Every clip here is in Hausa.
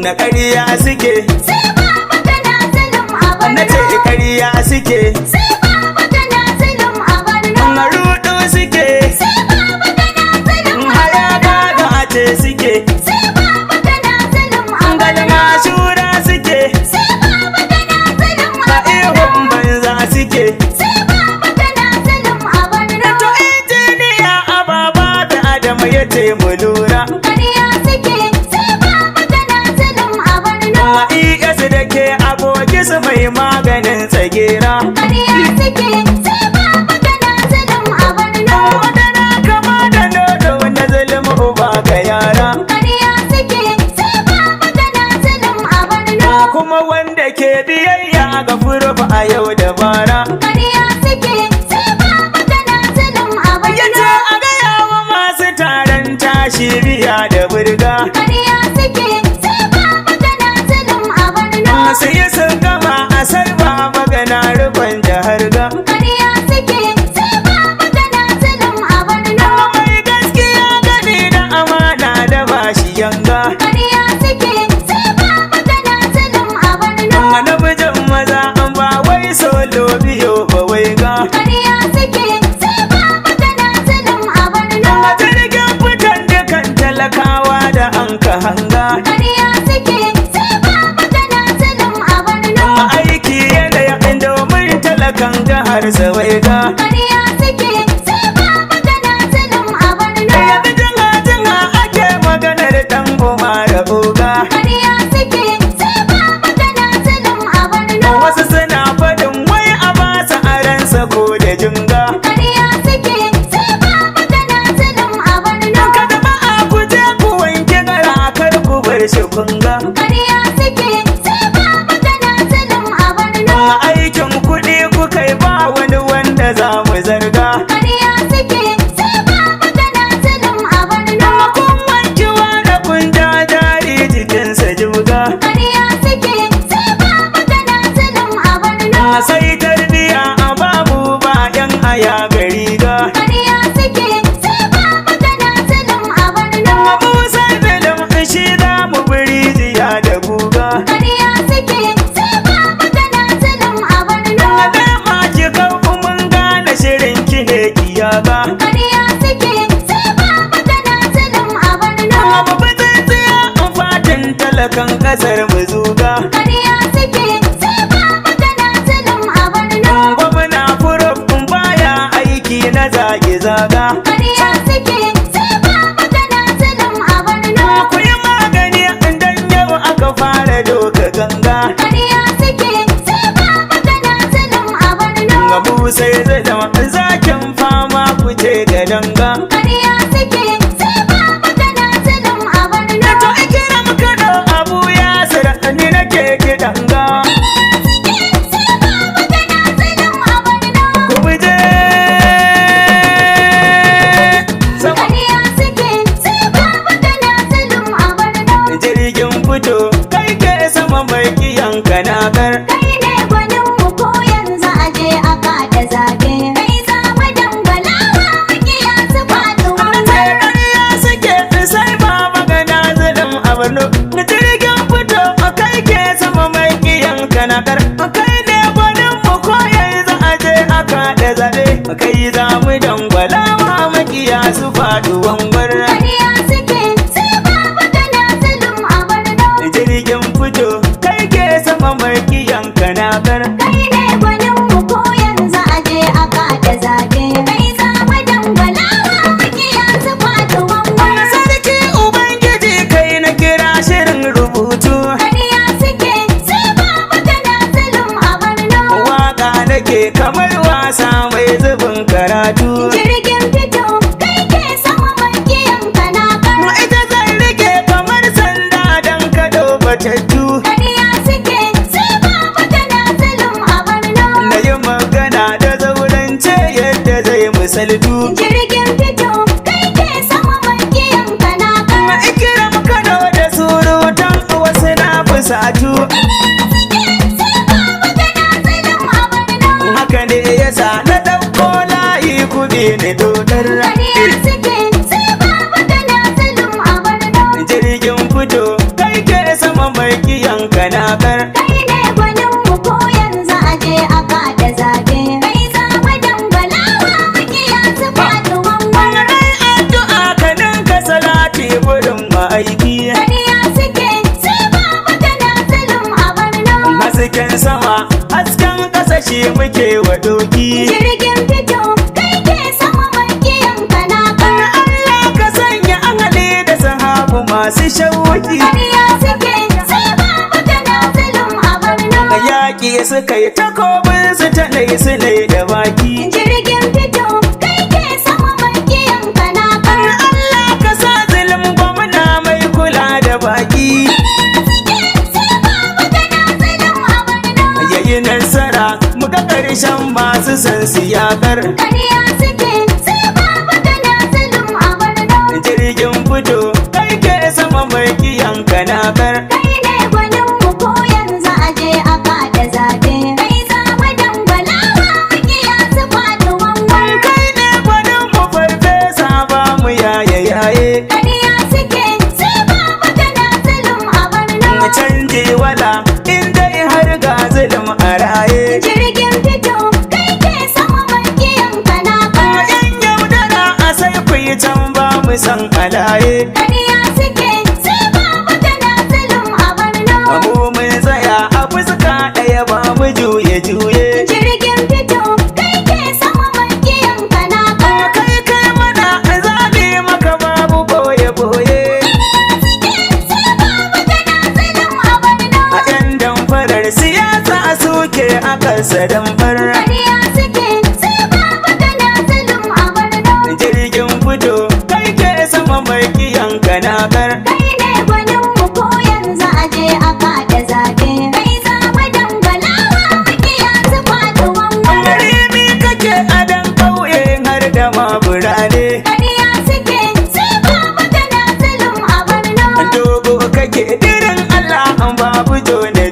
na ƙarya suke, sai baba kana zulum a Borno. na ce ƙarya suke, Sai baba kana zulum a Borno. maruɗu suke, Sai baba kana zulum a haya Borno. ga ce suke, Sai baba kana zulum a Borno. galma shura suke, Sai baba kana zulum a ba Borno. ihun banza suke. Sai baba kana zulum a Borno. To injiniya ababa da Adamu ya ce mu lura, Ƙarya suke. Sai baba kana zulum a Borno. ma'aikas da ke aboki su mai maganin tsagera. Ƙarya suke. Sai baba kana zulum a Borno. Wadana kama da nono na zulum uba ga yara, Ƙarya suke. Sai baba kana zulum a Borno. kuma wanda ke biyayya ga furuf a yau da bara. Ƙarya suke. Sai baba kana zulum a Ya ce Borno. a gaya wa masu taron tashi biya da burga, Ƙarya suke. Sai baba kana zulum a Borno. su yi sun gama a sarba magana rufin jihar ga. Ƙarya suke. Sai baba kana zulum a Borno. Mai gaskiya gani da amana da bashi yanga. Ƙarya suke. Sai baba kana zulum a Borno. Namijin maza an ba wai solo biyo ba wai ga. Ƙarya suke. Sai baba kana zulum a Borno. A jirgin fitan dukan talakawa da an ka hanga. Ƙarya suke. Sai baba kana zulum a Borno. Aiki yanayin domin talakan jihar Zawaiga. Ƙarya suke. Sai baba kana zulum a Borno. Yanzu jiha ake maganar dan goma da oga. Ƙarya suke. Sai baba kana zulum a Borno. Wasu suna faɗin wai a basa aransa ko da jinga. Ƙarya suke. Sai baba kana zulum a Borno. Ka jama'a ku je ku wanke gara kar ku bar shi kunga. Ƙarya suke. Sai baba kana zulum a Borno. Aikin kuɗi kuka yi ba wani wanda za mu zarga. Ƙarya suke. Sai baba kana zulum a Borno. Kun wankewa da kun ja jari jikinsa jibga. Ƙarya suke. Sai baba kana zulum a Borno. Sai tarbiya a babu bayan aya gari ga. Ƙarya suke. Sai baba kana zulum a Borno. Musa bilim shi za mu biri jiya da guga. Ƙarya suke. Sai baba kana zulum a Borno. Dama ki kan mun gane shirin ki ne kiyaga. Ƙarya suke. Sai baba kana zulum a Borno. Mu fitin tsiya in fatin talakan ƙasar mu zuga. Ƙarya suke. Sai baba kana zulum a Borno. Gwamna furuf in baya aiki na zage-zaga. Ƙarya suke. Sai baba kana zulum a Borno. Ku yi magani idan yau aka fara doka ganga. Ƙarya suke. Sai baba kana zulum a Borno. Ga Musa ya zama zakin fama ku ce ga danga. Ƙarya suke. Sai baba kana zulum a Borno. To ikira muka da abu ya sira ni nake kiɗanga. Sai baba kana zulum a Borno. Ku buje sama Ƙarya suke. Sai baba kana zulum a Borno. jirgin fito kai ke sama mai kiyan kanakar. Kai ne gwanin mu ko yanzu a je a kada zabe. Kai za mu dangwalawa makiya su faɗi Sai wangar. ƙarya suke sai ba magana zulum a Borno. Jirgin fito kai ke sama mai kiyan kanakar. Kai ne gwanin mu ko yanzu a je a kaɗa zaɓe. Kai za mu dangwalawa makiya su faɗuwan gwarra. Ƙarya suke. Sai baba kana zulum a Borno. Jirgin fito kai ke sama mai kiyan kanakar. Kai ne gwanin mu ko yanzu a je a kada zabe. Kai za mu dangwalawa makiya su faɗi wangar. Sarki Ubangiji kai na kira shirin rubutu. Ƙarya suke. Sai baba kana zulum a Borno. Waka nake kamar wasa mai zubin karatu. Jirgin fito kai ke sama makiyan kanakar. Ita zan rike kamar sanda don kaɗo batattu. Ƙarya suke. Sai baba kana zulum a Borno. Na yi magana da zaurance yadda zai misaltu. Jirgin fito kai ke sama makiyan kanakar. Ikiram Kano da surutan wasu na fusatu. Sai baba kana zulum a Borno. Haka ne yasa na ɗauko layi kuɗi ni dodar. Ƙarya suke. Sai baba kana zulum a Borno. Jirgin fito kai ke sama mai muke wa doki. Jirgin fito kai ke sama makiyan kanakar. Allah ka sanya ahali da sahabu masu shauki. Ƙarya suke sai babu kana zulum a Borno. Yaƙi suka yi takobin su ta su ne da baki. Jirgin fito kai ke sama makiyan kanakar. Allah ka sa zulum gwamna mai kula da baki. Yayi nasara muka ƙarshen masu san siyakar. Ƙarya suke sai babu kana zulum a Borno. Jirgin fito kai ke sama mai kiyan kanakar. Kai ne gwanin mu ko yanzu aje a kada zabe. Kai za mu dangwalawa makiya su faɗi wanwan. Kai ne gwanin mu farfesa ba mu yaye. Ƙarya suke sai babu kana zulum a Borno. Canje wala in dai har ga zulum a raye. Jirgin fito kai ke sama makiyan kanakar. Yan yaudara a sai ku yi can ba mu san alaye. Ƙarya suke sai babu kana zulum a Borno. Mu mun tsaya a fuska ɗaya ba mu juye. Jirgin fito kai ke sama makiyan kanakar. Kai mana zaɓi maka babu boye. Sai babu kana zulum a Borno. A 'yan damfarar siyasa suke a kansa damfar. Ƙarya suke sai babu kana zulum a Borno. Jirgin fito kai ke sama mai kiyan kanakar. Kai ne gwanin mu ko yanzu aje a kada zabe. Kai za mu dangwalawa makiya su faɗi wanwan. Marimi kake a dan ƙauye har da ma birane. Ƙarya suke sai babu kana zulum a Borno. Dogo kake dirin Allah an babu jone.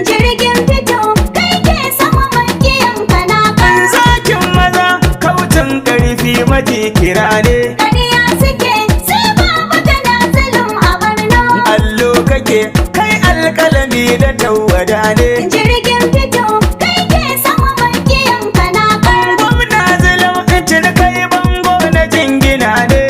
Jirgin fito kai ke sama makiyan kanakar. Zakin maza kautin ƙarfi maji kira ne. Ƙarya suke sai babu kana zulum a Borno. Allo kake kai alƙalami da tawada ne. Jirgin fito kai ke sama makiyan kanakar. Gwamna zulum in kai bango na jingina ne.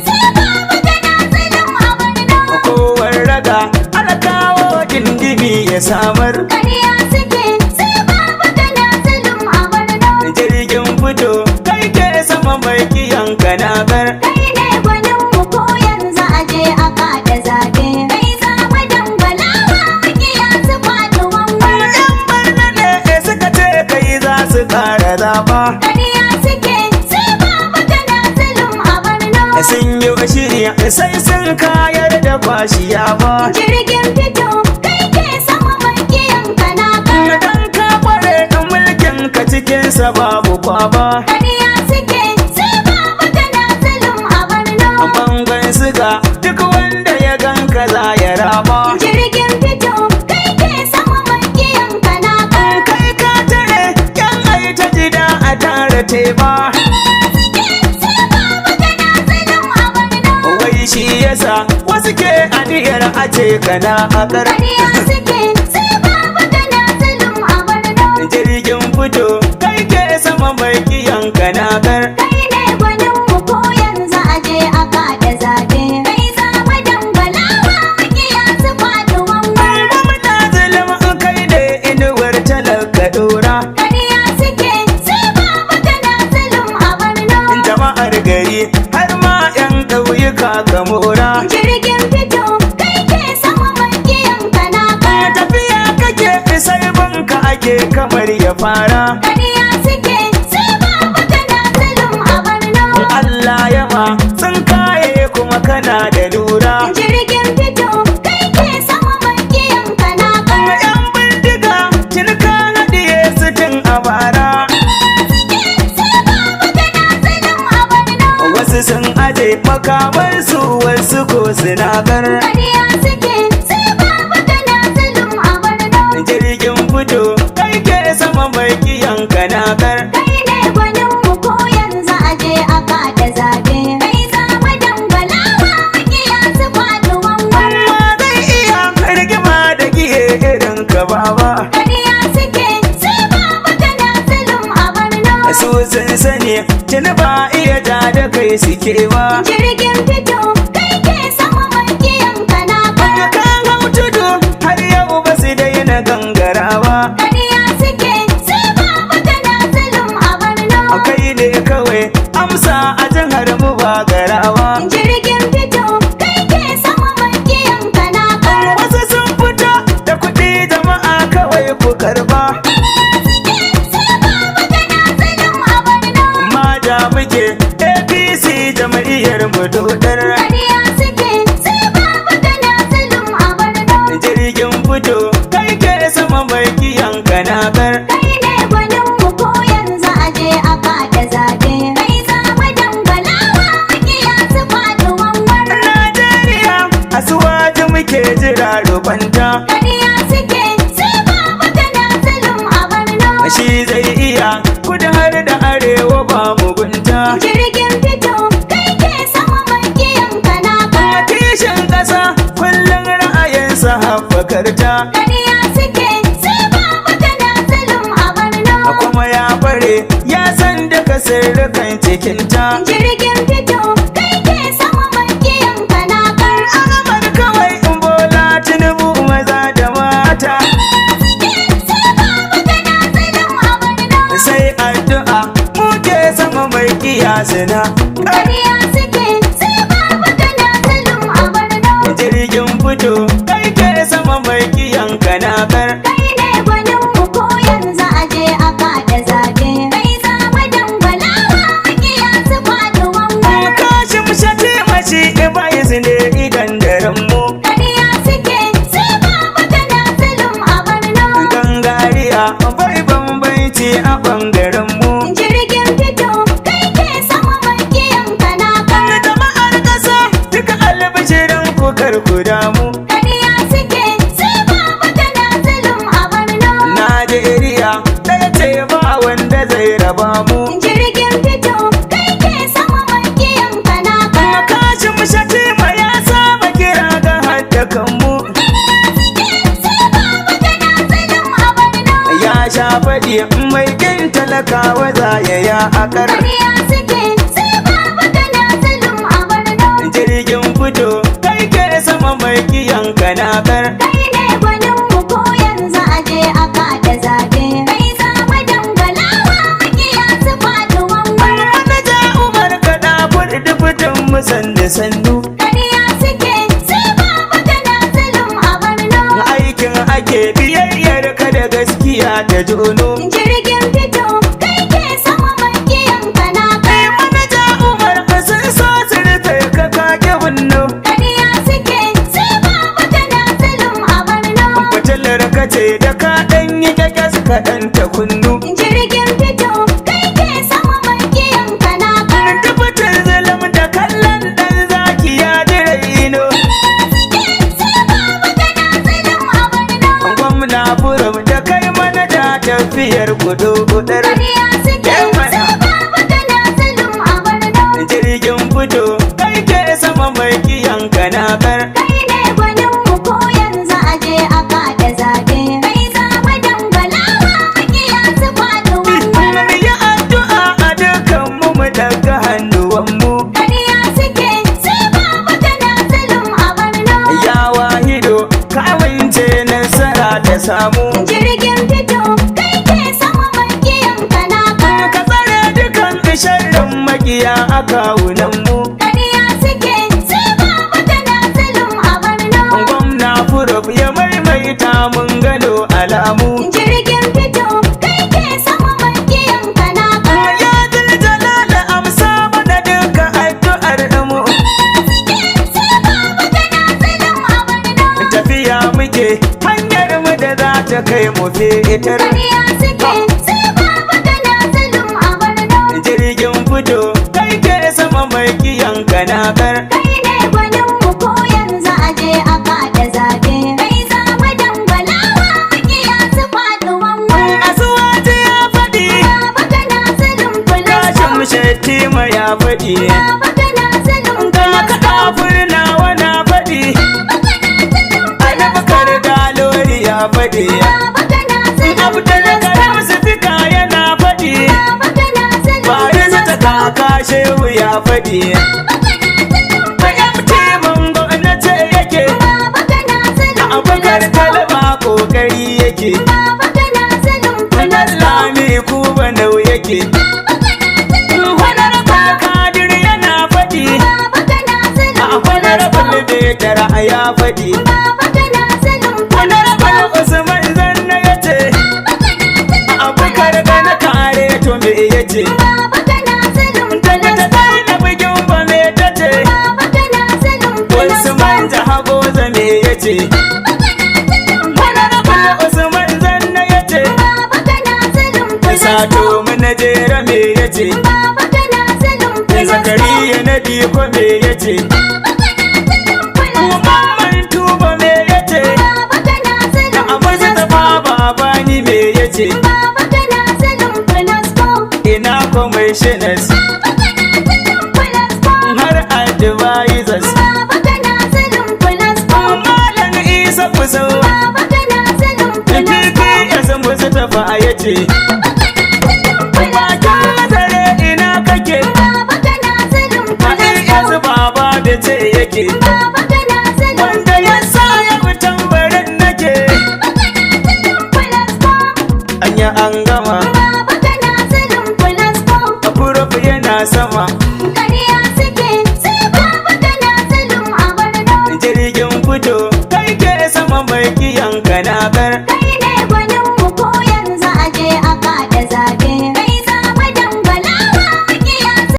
Sai babu kana zulum a Borno. Kowar raga alkawo dindimi ya samar. Ƙarya suke sai babu kana zulum a Borno. Jirgin fito kai ke sama mai kiyan kanakar. Kai ne gwanin mu ko yanzu aje a kada zabe. Kai za mu dangwalawa makiya su faɗi wanwan. Yan barna ne suka ce kai za su ƙara zaɓa. Ƙarya suke sai babu kana zulum a Borno. Sun yi shiri sai sun kayar da kwashiya ba. Jirgin fito kai ke sama makiyan kanakar. Dan ka kware mulkin ka cikinsa babu kwaba. Ƙarya suke sai babu kana zulum a Borno. Bangon siga duk wanda ya ganka za ya raba. Jirgin fito kai ke sama makiyan kanakar. Kai ka tare yan ai ta jida a tare teba. Sai babu kana zulum a Borno. Wai shi yasa wasu ke aniyar a ce kana a ƙar. Ƙarya suke sai babu kana zulum a Borno. Jirgin fito kai ke sama mai kiyan kanakar. Kai ne gwanin mu ko yanzu aje a kada zabe. Kai za mu dangwalawa makiya su faɗi wanwan. Gwamna zulum kai ne inuwar talaka dora. Ƙarya suke sai babu kana zulum a Borno. Jama'ar gari har ma 'yan ƙauyuka ka mora. Jirgin fito kai ke sama makiyan kanakar. Tafiya kake sai banka ake kamar ya fara. Ƙarya suke sai babu kana zulum a Borno. Allah yama sun kaye kuma kana da lura. Jirgin fito kai ke sama makiyan kanakar. 'Yan bindiga kin ka haɗiye su tun a bara. Sai babu kana zulum a Borno. Wasu sun aje makamansu wasu ko sinakar. Ƙarya suke sai babu kana zulum a Borno. Jirgin fito kai ke sama mai kiyan kanakar. Kai ne gwanin mu ko yanzu aje a kada zabe. Kai za mu dangwalawa makiya su faɗi wanwan. Ma zai iya rigima da gihe irin ka baba. Ƙarya suke sai babu kana zulum a Borno. Su sun sani tuni ba iya ja da kai suke ba. Jirgin fito kai ke sama makiyan kanakar. Kan hau tudu har yau ba su daina gangarawa. Ƙarya suke tafiyar mu dodar. Ƙarya suke sai babu kana zulum a Borno. Jirgin fito kai ke sama mai kiyan kanakar. Kai ne gwanin mu ko yanzu a je a kada zabe. Kai za mu dangalawa makiya su faɗi wanwar. Najeriya asuwaji muke jira roƙonta. Ƙarya suke sai babu kana zulum a Borno. Shi zai iya kudu har da arewa ba mugunta. Jirgin fito kai ke sama makiyan kanakar. Kishin ƙasa kullum ra'ayinsa haɓakarta. Ƙarya suke sai babu kana zulum a Borno. Kuma ya bare ya san daga sirrukan cikinta. Jirgin fito kai ke sama makiyan kanakar. Ahmad kawai in Bola Tinubu maza da mata. Sai babu kana zulum a Borno. Sai addu'a muke sama mai kiyasina. Ƙarya suke sai babu kana zulum a Borno. Jirgin fito kai ke sama mai kiyan kanakar. Kai ne gwanin mu ko yanzu a je a kada zabe. Kai za mu dangalawa makiya su faɗi wanwar. Kashin shati mashi ibai su ne idan daren mu. Ƙarya suke sai babu kana zulum a Borno. Gangariya bai bambanci a ɓangaren mu. Jirgin fito kai ke sama makiyan kanakar. Jama'ar ƙasa duka albishirin ku kar ku damu. Ƙarya suke sai babu kana zulum a Borno. Najeriya ɗaya ce ba wanda zai raba mu. Jirgin fito kai ke sama makiyan kanakar. Kashin shati ya saba kira ga haddakan mu. Sai babu kana zulum a Borno. Ya sha faɗi mai ƙin talakawa za ya ya akar. Ƙarya suke sai babu kana zulum a Borno. Jirgin fito kai ke sama mai kiyan kanakar. Kai ne gwanin mu ko yanzu a je a kada zabe. Kai za mu dangalawa makiya su faɗi wanwar. Manaja Umar kaɗa fuɗi fitin mu sannu. Ƙarya suke sai babu kana zulum a Borno. Aikin ake biyayyar ka da gaskiya ta jono. Jirgin fito kai ke sama makiyan kanakar. Manaja Umar ka sun so su rufe ka kake bunno. Ƙarya suke sai babu kana zulum a Borno. Fitilar ka ce da ka ɗan yi kyakyas kaɗan ta kunnu. Jirgin fito kai ke sama makiyan kanakar. Dubutin zulum da kallon ɗan zaki ya dire ino. Sai babu kana zulum a Borno. Gwamna furum da kai manaja tafiyar kudu kudar. Ƙarya suke sai babu kana zulum a Borno. Jirgin fito kai ke sama mai kiyan kanakar. Kai ne gwanin mu ko yanzu a je a kada zabe. Kai za mu dangalawa makiya su faɗi wanwar. Mu yi addu'a a dukkan mu daga hannuwan mu. Ƙarya suke sai babu kana zulum a Borno. Ya wahido ka amince nasara ta samu. Jirgin fito kai ke sama makiyan kanakar. Ka tsare dukan sharrin makiya a kawunan mu. Ƙarya suke sai babu kana zulum a Borno. Gwamna furum ya maimaita mun gano alamu. Jirgin fito kai ke sama makiyan kanakar. Ya diljala da amsa mana duka addu'ar mu. Sai babu kana zulum a Borno. Tafiya muke hanyar mu da za ta kai mu fitar. Ƙarya suke sai babu kana zulum a Borno. Jirgin fito kai ke sama mai kiyan kanakar. Kai ne gwanin mu ko yanzu a je a kada zabe. Kai za mu dangalawa makiya su faɗi wanwar. Asuwaji ya faɗi, Babu kana zulum kashin fulasta. shettima ya faɗi. Babu kana zulum Ga fulasta. kaɗa nawa na faɗi, Babu kana zulum Anabakar fulasta. dalori ya faɗi. Babu kana zulum Abdul fulasta. Karim Sifika yana faɗi, Babu kana zulum Faris ta fulasta. kaka Shehu ya faɗi. Babu kana zulum Da MT Mango na ce yake, Babu kana zulum Abubakar fulasta. Talba kokari yake. Babu kana zulum Wannan fulasta. lami kuba nau yake. Babu kana zulum Wannan fulasta. kadir yana faɗi, Babu kana zulum a wannan fulasta. betar ya faɗi. Babu kana zulum Wannan fulasta. Usman zanna ya ce, Babu kana zulum Abubakar fulasta. gana kare to me ya ce. Babu kana zulum Daga ta fulasta. kai na bugin ba me ta ce, yace Usman zanna yace Sato manajera me yace Zakariya na diko me yace Muhammad Tuba me yace Abaza ta babani me yace ina commissioners har advisors Malam Isa Kusau PPS Mustapha yace ina kake yanzu baba da ce yake wanda ya sa ya fi tambarin nake anya an gama a yana sama